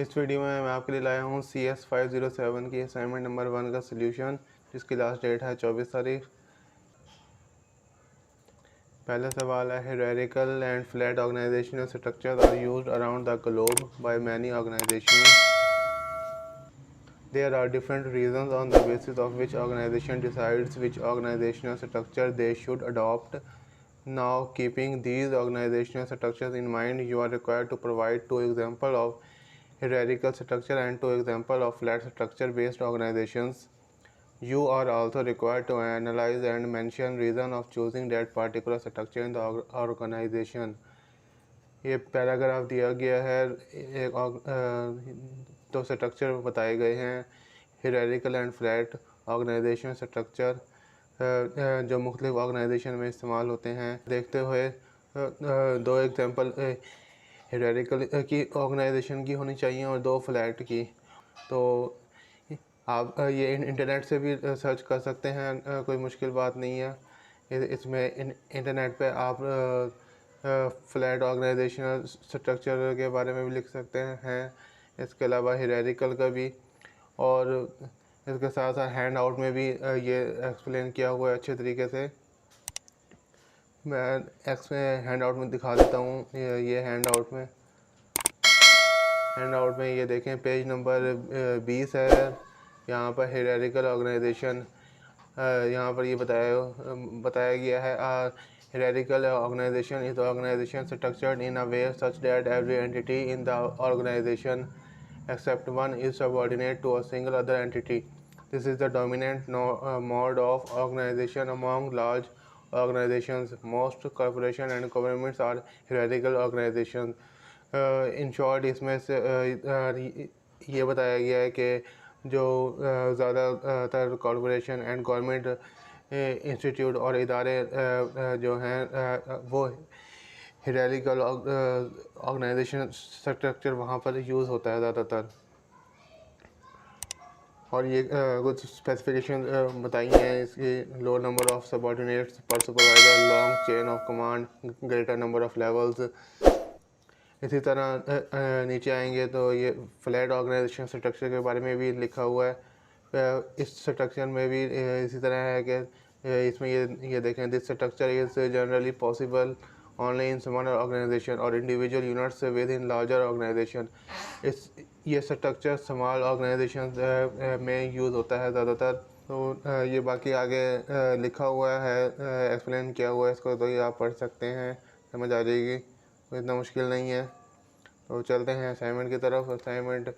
इस वीडियो में मैं आपके लिए लाया हूँ CS507 की असाइनमेंट नंबर 1 का सलूशन, जिसकी लास्ट डेट है 24 तारीख। पहला सवाल है, hierarchical and flat organisational structures are used around the globe by many organisations. There are different reasons on the basis of which organization decides which organizational structure they should adopt. Now, keeping these organizational structures in mind, you are required to provide 2 examples of hierarchical structure and 2 examples of flat structure based organizations. You are also required to analyze and mention reason of choosing that particular structure in the organization. ये paragraph दिया गया है, तो structure बताए गए हैं, hierarchical and flat organisation structure जो मुख्तलिफ ऑर्गेनाइजेशन में इस्तेमाल होते हैं। देखते हुए 2 एग्जांपल हायरार्किकल की ऑर्गेनाइजेशन की होनी चाहिए और 2 फ्लैट की। तो आप ये इंटरनेट से भी सर्च कर सकते हैं, कोई मुश्किल बात नहीं है। इसमें इंटरनेट पे आप फ्लैट ऑर्गेनाइजेशनल स्ट्रक्चर के बारे में भी लिख सकते हैं, इसके अलावा हायरार्किकल का भी, और इसके साथ साथ हैंड आउट में भी ये एक्सप्लेन किया हुआ है अच्छे तरीके से। मैं हैंड आउट में दिखा देता हूँ। ये हैंड आउट में ये देखें, पेज नंबर 20 है। यहाँ पर हायरार्किकल ऑर्गेनाइजेशन यहाँ पर ये बताया गया है। Hierarchical organization is the organization structured in a way such that every entity in the organization except one is subordinate to a single other entity. This is the dominant mode of organization among large organizations. Most corporations and governments are hierarchical organizations. In short, इसमें से ये बताया गया है कि जो ज़्यादातर corporation and government institute और इदारे जो हैं वो हायरार्किकल ऑर्गेनाइजेशन स्ट्रक्चर वहाँ पर यूज़ होता है ज़्यादातर। और ये कुछ स्पेसिफिकेशन बताई हैं इसकी। लो नंबर ऑफ सबऑर्डिनेट्स पर supervisor, long chain of command, greater number of levels. इसी तरह नीचे आएंगे तो ये फ्लैट ऑर्गेनाइजेशन स्ट्रक्चर के बारे में भी लिखा हुआ है। इस स्ट्रक्चर में भी इसी तरह है कि इसमें ये देखें, this structure is generally possible only in smaller organisation और individual units with in larger organisation. ये स्ट्रक्चर स्मॉल ऑर्गेनाइजेशन में यूज़ होता है ज़्यादातर। तो ये बाकी आगे लिखा हुआ है, एक्सप्लेन किया हुआ है, इसको तो ये आप पढ़ सकते हैं, समझ आ जाएगी, तो इतना मुश्किल नहीं है। तो चलते हैं असाइनमेंट की तरफ। असाइनमेंट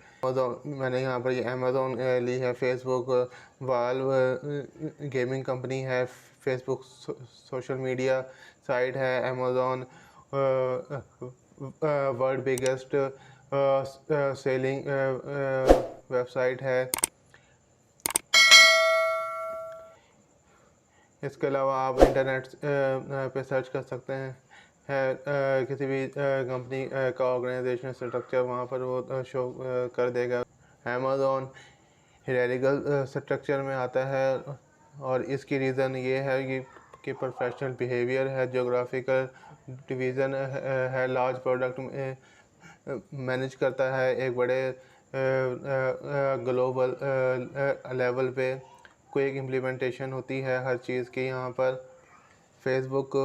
मैंने यहाँ पर ये अमेज़ोन ली है, फेसबुक, वाल्व गेमिंग कंपनी है, फेसबुक सोशल मीडिया साइट है, Amazon world biggest selling website है। इसके अलावा आप इंटरनेट पे सर्च कर सकते हैं, किसी भी कंपनी का ऑर्गेनाइजेशन स्ट्रक्चर वहाँ पर वो शो कर देगा। अमेज़ोन हायरार्किकल स्ट्रक्चर में आता है और इसकी रीज़न ये है कि प्रोफेशनल बिहेवियर है, जोग्राफिकल डिवीज़न है, लार्ज प्रोडक्ट मैनेज करता है, एक बड़े ग्लोबल लेवल पे क्विक इम्प्लीमेंटेशन होती है हर चीज़ की। यहाँ पर फेसबुक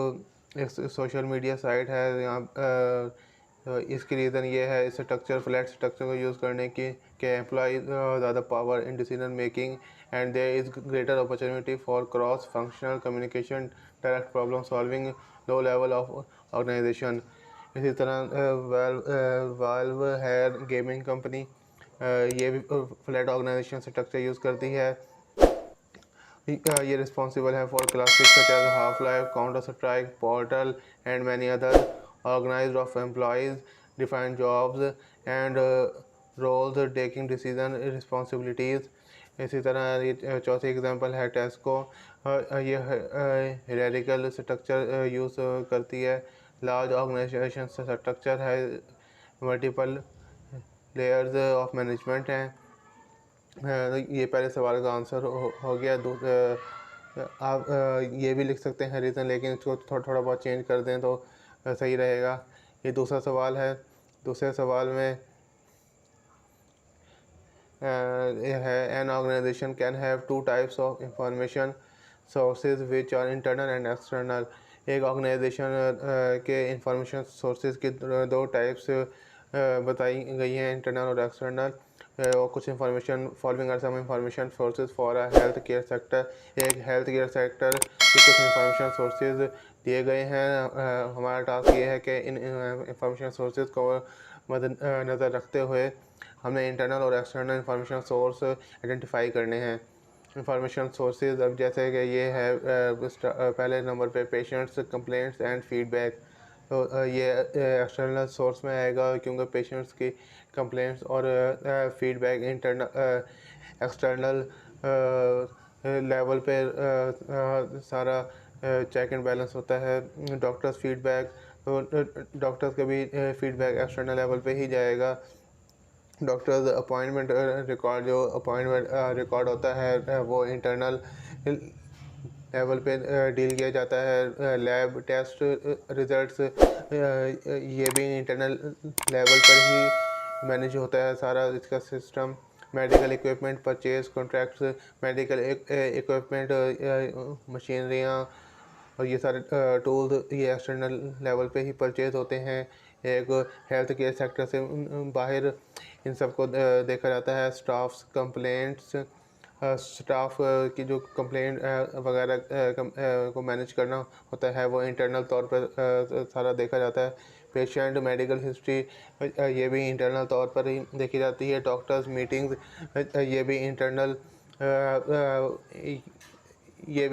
एक सोशल मीडिया साइट है, यहाँ इसकी रीज़न ये है, इस स्ट्रक्चर फ्लैट स्ट्रक्चर को यूज़ करने की कि एम्प्लॉय ज़्यादा power in decision making and there is greater opportunity for cross functional communication, direct problem solving, low level of organisation. इसी तरह वाल्व है गेमिंग कंपनी, ये भी फ्लैट ऑर्गेनाइजेशन स्ट्रक्चर यूज़ करती है। ये रिस्पॉन्सिबल है for classic such as Half Life, Counter Strike, Portal and many other, organised of employees, defined jobs and roles, taking decision responsibilities. इसी तरह चौथी एग्जांपल है टेस्को, ये हायरार्किकल स्ट्रक्चर यूज़ करती है। लार्ज ऑर्गेनाइजेशन स्ट्रक्चर है, मल्टीपल लेयर्स ऑफ मैनेजमेंट हैं। ये पहले सवाल का आंसर हो गया। आप ये भी लिख सकते हैं रीज़न, लेकिन इसको थोड़ा बहुत चेंज कर दें तो सही रहेगा। ये दूसरा सवाल है। दूसरे सवाल में है an organisation can have two types of information sources which are internal and external. एक ऑर्गेनाइजेशन के इंफॉर्मेशन सोर्सेज की दो टाइप्स बताई गई हैं, इंटरनल और एक्सटर्नल। और कुछ information following are some information sources for a health care sector. एक हेल्थ केयर सेक्टर की कुछ इंफॉर्मेशन सोर्सेज दिए गए हैं। हमारा टास्क ये है कि इन इंफॉर्मेशन सोर्सेज को नज़र रखते हुए हमने इंटरनल और एक्सटर्नल इंफॉर्मेशन सोर्स आइडेंटिफाई करने हैं। इंफॉर्मेशन सोर्सेज अब जैसे कि ये है पहले नंबर पे पेशेंट्स कंप्लेंट्स एंड फीडबैक। तो ये एक्सटर्नल सोर्स में आएगा क्योंकि पेशेंट्स की कंप्लेंट्स और फीडबैक इंटरनल एक्सटर्नल लेवल पे सारा चेक एंड बैलेंस होता है। डॉक्टर्स फीडबैक, तो डॉक्टर्स का भी फीडबैक एक्सटर्नल लेवल पे ही जाएगा। डॉक्टर्स अपॉइंटमेंट रिकॉर्ड, जो अपॉइंटमेंट रिकॉर्ड होता है वो इंटरनल लेवल पे डील किया जाता है। लैब टेस्ट रिजल्ट्स ये भी इंटरनल लेवल पर ही मैनेज होता है सारा इसका system. Medical equipment purchase contracts, medical equipment मशीनरियाँ और ये सारे टूल्स ये एक्सटर्नल लेवल पे ही परचेज होते हैं। एक हेल्थ केयर सेक्टर से बाहर इन सबको देखा जाता है। स्टाफ्स कंप्लेंट्स, स्टाफ की जो कंप्लेंट वगैरह को मैनेज करना होता है वो इंटरनल तौर पर सारा देखा जाता है। पेशेंट मेडिकल हिस्ट्री ये भी इंटरनल तौर पर ही देखी जाती है। डॉक्टर्स मीटिंग्स ये भी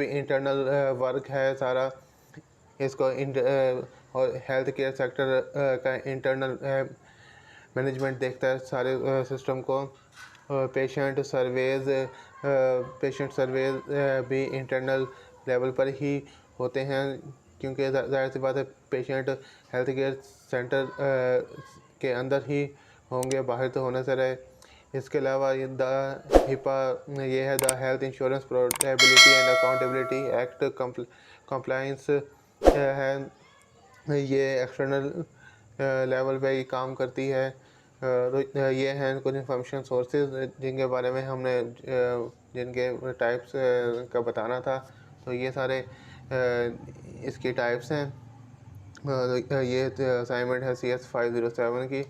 इंटरनल वर्क है सारा इसको और हेल्थ केयर सेक्टर का इंटरनल मैनेजमेंट देखता है सारे सिस्टम को। पेशेंट सर्वेज भी इंटरनल लेवल पर ही होते हैं क्योंकि जाहिर सी बात है पेशेंट हेल्थ केयर सेंटर के अंदर ही होंगे, बाहर तो होना से रहे। इसके अलावा ये द हिपा ये है the health insurance portability and accountability act compliance है। ये एक्सटर्नल लेवल पे ही काम करती है। तो ये हैं कुछ इंफॉर्मेशन सोर्सेज जिनके बारे में हमने जिनके टाइप्स का बताना था। तो ये सारे इसकी टाइप्स हैं। ये असाइनमेंट है CS 507 की।